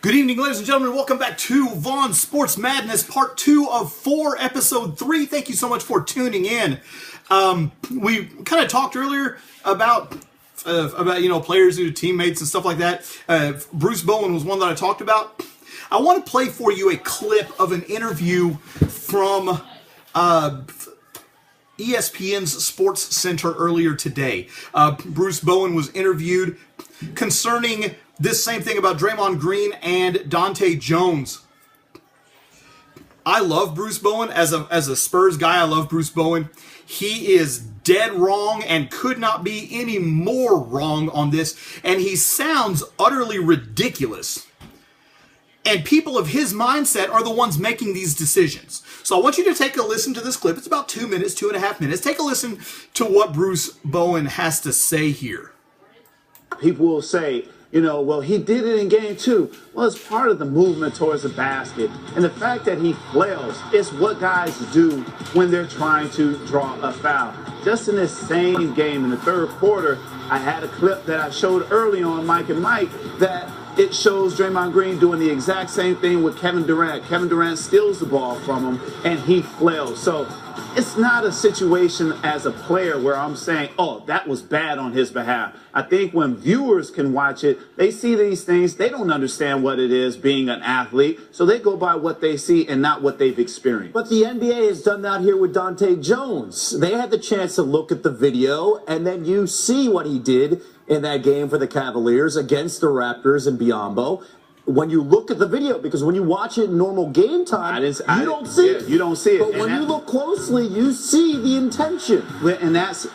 Good evening, ladies and gentlemen. Welcome back to Vaughn Sports Madness, Part 2 of 4, Episode 3. Thank you so much for tuning in. We kind of talked earlier about players who teammates and stuff like that. Bruce Bowen was one that I talked about. I want to play for you a clip of an interview from ESPN's Sports Center earlier today. Bruce Bowen was interviewed concerning this same thing about Draymond Green and Dante Jones. I love Bruce Bowen. As a Spurs guy, I love Bruce Bowen. He is dead wrong and could not be any more wrong on this. And he sounds utterly ridiculous. And people of his mindset are the ones making these decisions. So I want you to take a listen to this clip. It's about 2 minutes, 2.5 minutes. Take a listen to what Bruce Bowen has to say here. People will say, well, he did it in game 2. Well, it's part of the movement towards the basket. And the fact that he flails is what guys do when they're trying to draw a foul. Just in this same game in the third quarter, I had a clip that I showed early on Mike and Mike that it shows Draymond Green doing the exact same thing with Kevin Durant. Kevin Durant steals the ball from him, and he flails. So it's not a situation as a player where I'm saying, oh, that was bad on his behalf. I think when viewers can watch it, they see these things. They don't understand what it is being an athlete, so they go by what they see and not what they've experienced. But the NBA has done that here with Dante Jones. They had the chance to look at the video, and then you see what he did in that game for the Cavaliers against the Raptors in Biombo. When you look at the video, because when you watch it in normal game time, you don't see it. You don't see it. But when you look closely, you see the intention. And that's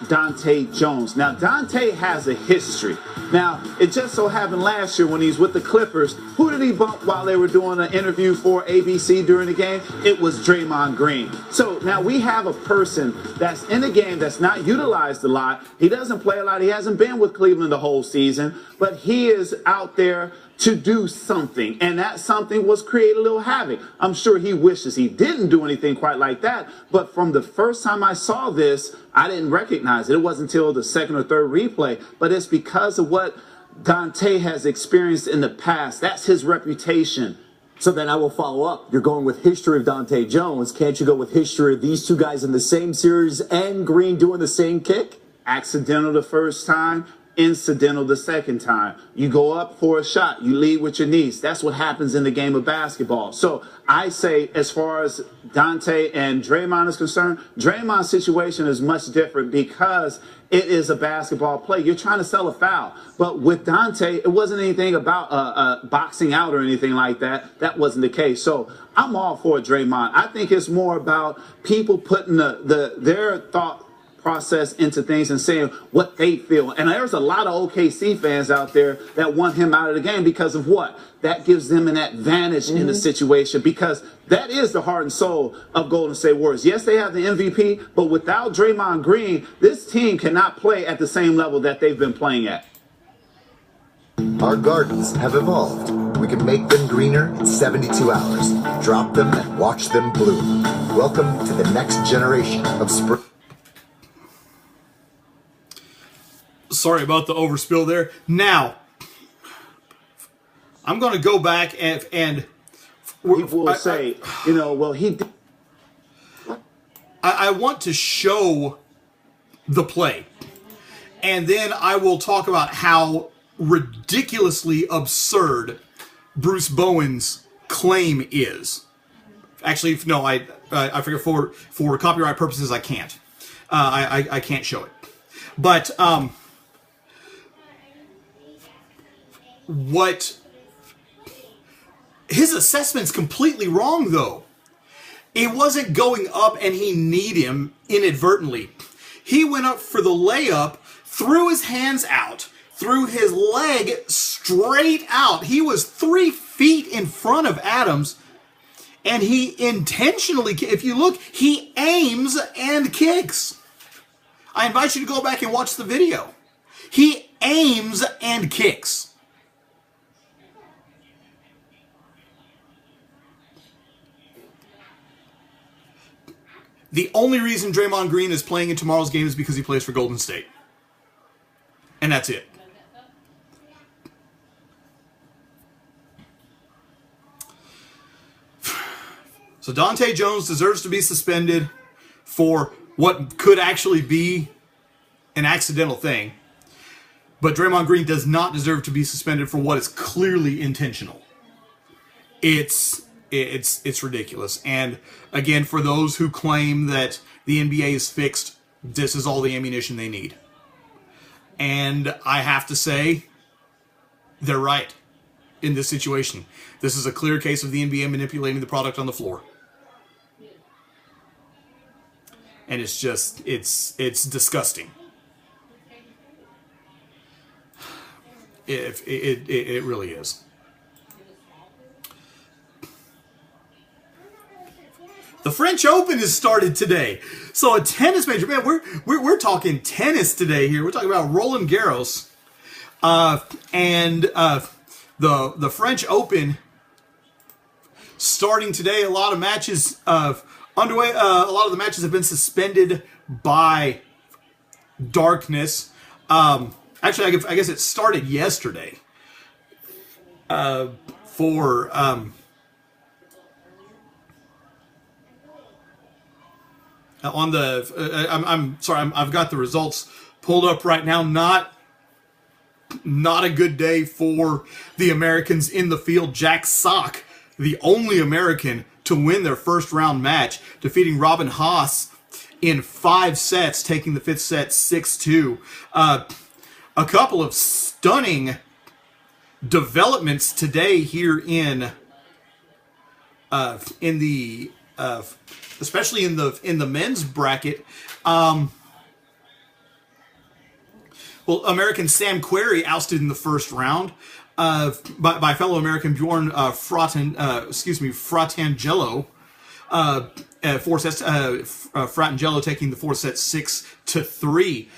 Dante Jones. Now, Dante has a history. Now, it just so happened last year when he's with the Clippers, who did he bump while they were doing an interview for ABC during the game? It was Draymond Green. So now we have a person that's in the game that's not utilized a lot. He doesn't play a lot. He hasn't been with Cleveland the whole season, but he is out there to do something, and that something was create a little havoc. I'm sure he wishes he didn't do anything quite like that, but from the first time I saw this, I didn't recognize it. It wasn't until the second or third replay, but it's because of what Dante has experienced in the past. That's his reputation. So then I will follow up. You're going with history of Dante Jones. Can't you go with history of these two guys in the same series and Green doing the same kick? Accidental the first time, incidental the second time. You go up for a shot, you lead with your knees. That's what happens in the game of basketball. So I say, as far as Dante and Draymond is concerned, Draymond's situation is much different because it is a basketball play. You're trying to sell a foul. But with Dante, it wasn't anything about boxing out or anything like that. That wasn't the case. So I'm all for Draymond. I think it's more about people putting their thought process into things and saying what they feel. And there's a lot of OKC fans out there that want him out of the game because of what? That gives them an advantage in the situation, because that is the heart and soul of Golden State Warriors. Yes, they have the MVP, but without Draymond Green, this team cannot play at the same level that they've been playing at. Our gardens have evolved. We can make them greener in 72 hours, drop them and watch them bloom. Welcome to the next generation of spring. Sorry about the overspill there. Now, I'm going to go back and people will say, well, he did. I want to show the play, and then I will talk about how ridiculously absurd Bruce Bowen's claim is. Actually, no, I forget, for copyright purposes, I can't. I can't show it. But what his assessment's completely wrong, though. It wasn't going up and he kneed him inadvertently. He went up for the layup, threw his hands out, threw his leg straight out. He was 3 feet in front of Adams, and he intentionally, if you look, he aims and kicks. I invite you to go back and watch the video. He aims and kicks. The only reason Draymond Green is playing in tomorrow's game is because he plays for Golden State. And that's it. So Dante Jones deserves to be suspended for what could actually be an accidental thing. But Draymond Green does not deserve to be suspended for what is clearly intentional. It's ridiculous. And again, for those who claim that the NBA is fixed, this is all the ammunition they need. And I have to say, they're right in this situation. This is a clear case of the NBA manipulating the product on the floor. And it's just, it's disgusting. It really is. The French Open has started today. So a tennis major, man, we're talking tennis today here. We're talking about Roland Garros. And the French Open starting today. A lot of matches underway. A lot of the matches have been suspended by darkness. Actually, I guess it started yesterday. On the, I'm sorry, I've got the results pulled up right now. Not a good day for the Americans in the field. Jack Sock, the only American to win their first round match, defeating Robin Haas in 5 sets, taking the 5th set 6-2. A couple of stunning developments today here in the especially in the men's bracket. Well, American Sam Querrey ousted in the first round by fellow American Bjorn Fratangelo. 4 sets. Fratangelo taking the 4 sets 6-3.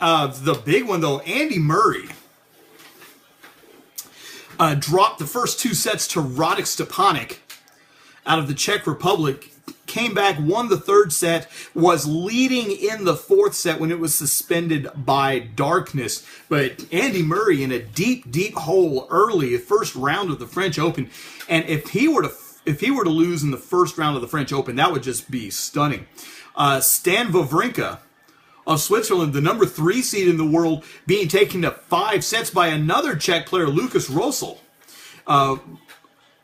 The big one though, Andy Murray dropped the first 2 sets to Radek Stepanek out of the Czech Republic. Came back, won the 3rd set, was leading in the 4th set when it was suspended by darkness. But Andy Murray in a deep, deep hole early, first round of the French Open. And if he were to lose in the first round of the French Open, that would just be stunning. Stan Wawrinka of Switzerland, the number 3 seed in the world, being taken to 5 sets by another Czech player, Lukas Rosol.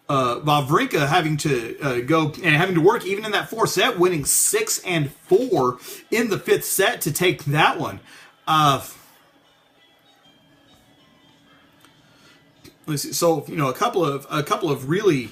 Wawrinka having to go and having to work even in that 4th set, winning 6-4 in the 5th set to take that one. Let's see. So a couple of really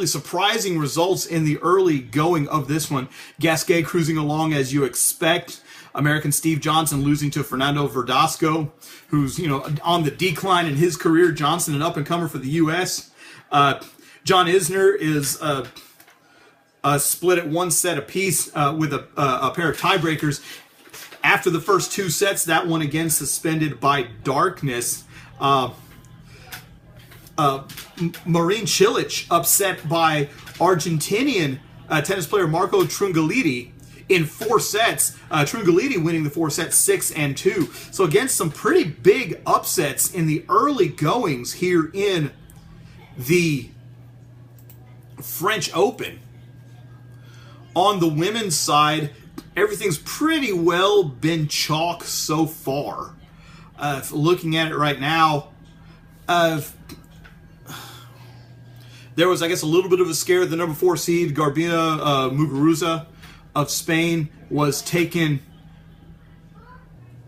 surprising results in the early going of this one. Gasquet cruising along as you expect. American Steve Johnson losing to Fernando Verdasco, who's on the decline in his career. Johnson, an up-and-comer for the U.S. John Isner is split at 1 set apiece with a pair of tiebreakers. After the first 2 sets, that one again suspended by darkness. Marin Cilic upset by Argentinian tennis player Marco Trungelliti in 4 sets. Trungelliti winning the 4 sets 6-2. So again, some pretty big upsets in the early goings here in the French Open. On the women's side, everything's pretty well been chalk so far. Looking at it right now, there was, I guess, a little bit of a scare. The number 4 seed, Garbina Muguruza of Spain, was taken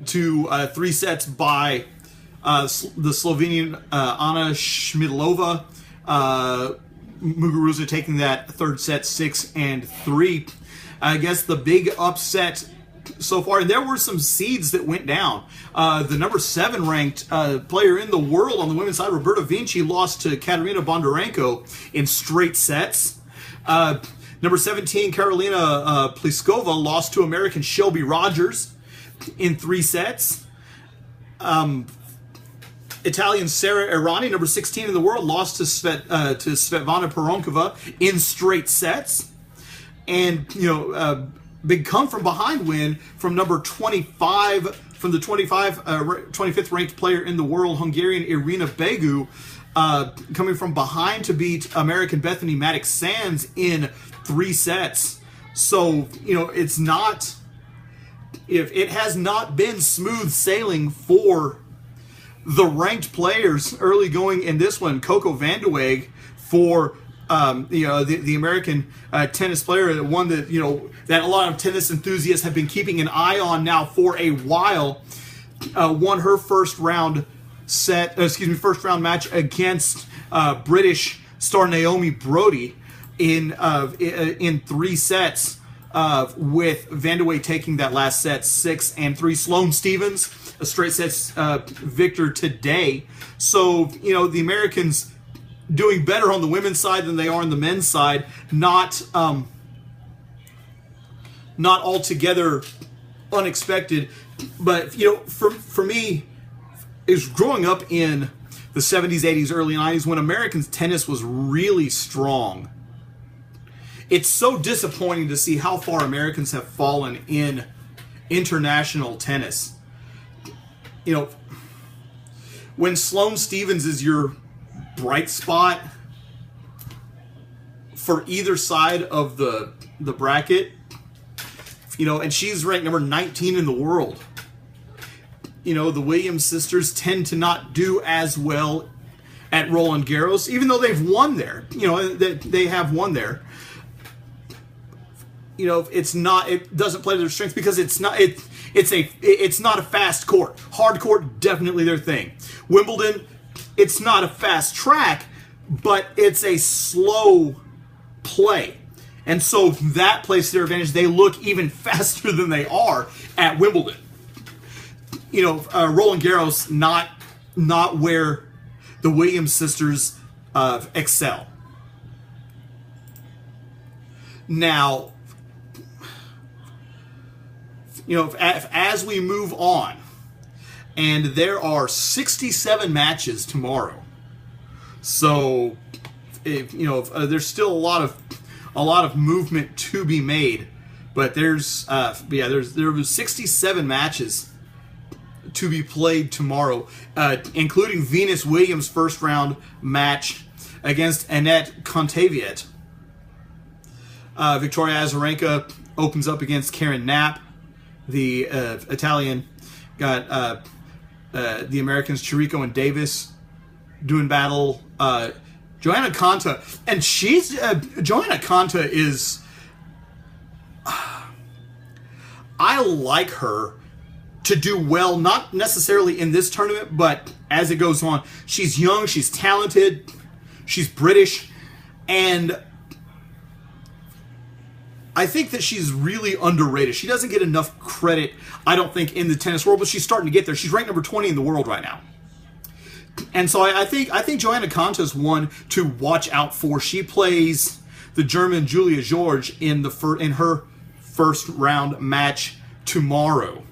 to 3 sets by the Slovenian Ana Šmidlova. Muguruza taking that 3rd set 6-3. I guess the big upset so far, and there were some seeds that went down. The number 7 ranked player in the world on the women's side, Roberta Vinci, lost to Katerina Bondarenko in straight sets. Number 17, Karolina Pliskova, lost to American Shelby Rogers in 3 sets. Italian Sara Errani, number 16 in the world, lost to Svetlana Peronkova in straight sets. And, big come from behind win from number 25, from the 25th ranked player in the world, Hungarian Irina Begu, coming from behind to beat American Bethany Maddox-Sands in 3 sets. So, it's not... If it has not been smooth sailing for the ranked players early going in this one. Coco Vandeweghe for the American tennis player, one that that a lot of tennis enthusiasts have been keeping an eye on now for a while, won her first round match against British star Naomi Brody in 3 sets. With Vandeweghe taking that last set 6-3. Sloane Stephens, a straight sets victor today. So, the Americans doing better on the women's side than they are on the men's side. Not altogether unexpected. But, for me, is growing up in the 70s, 80s, early 90s when American tennis was really strong. It's so disappointing to see how far Americans have fallen in international tennis. When Sloane Stephens is your bright spot for either side of the bracket, and she's ranked number 19 in the world. The Williams sisters tend to not do as well at Roland Garros, even though they've won there. They have won there. It doesn't play to their strengths because it's not a fast court. Hard court, definitely their thing. Wimbledon, it's not a fast track, but it's a slow play. And so that plays to their advantage. They look even faster than they are at Wimbledon. Roland Garros, not where the Williams sisters excel. Now, as we move on, and there are 67 matches tomorrow, so there's still a lot of movement to be made, but there was 67 matches to be played tomorrow, including Venus Williams' first round match against Annette Kontaviet. Victoria Azarenka opens up against Karen Knapp. The Italian got the Americans Chirico and Davis doing battle. Joanna Konta, and Joanna Konta is. I like her to do well, not necessarily in this tournament, but as it goes on. She's young, she's talented, she's British, and I think that she's really underrated. She doesn't get enough credit, I don't think, in the tennis world, but she's starting to get there. She's ranked number 20 in the world right now. And so I think Joanna Konta is one to watch out for. She plays the German Julia George in her first round match tomorrow.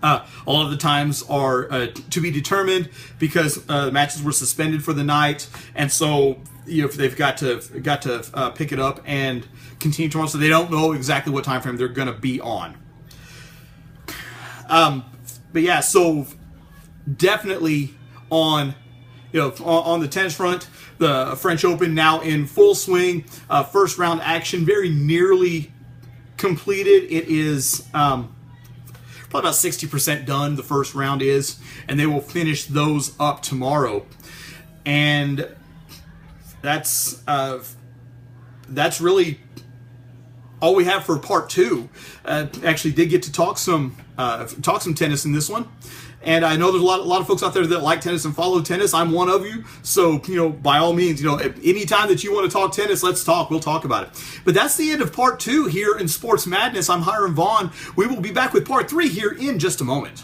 A lot of the times are to be determined because the matches were suspended for the night, and so they've got to pick it up and continue tomorrow. So they don't know exactly what time frame they're going to be on. But yeah, so definitely on the tennis front, the French Open now in full swing. First round action very nearly completed. It is probably about 60% done, the first round is, and they will finish those up tomorrow. And that's really all we have for part two. Actually did get to talk some tennis in this one. And I know there's a lot of folks out there that like tennis and follow tennis. I'm one of you. So, by all means, anytime that you want to talk tennis, let's talk. We'll talk about it. But that's the end of part two here in Sports Madness. I'm Hiram Vaughn. We will be back with part three here in just a moment.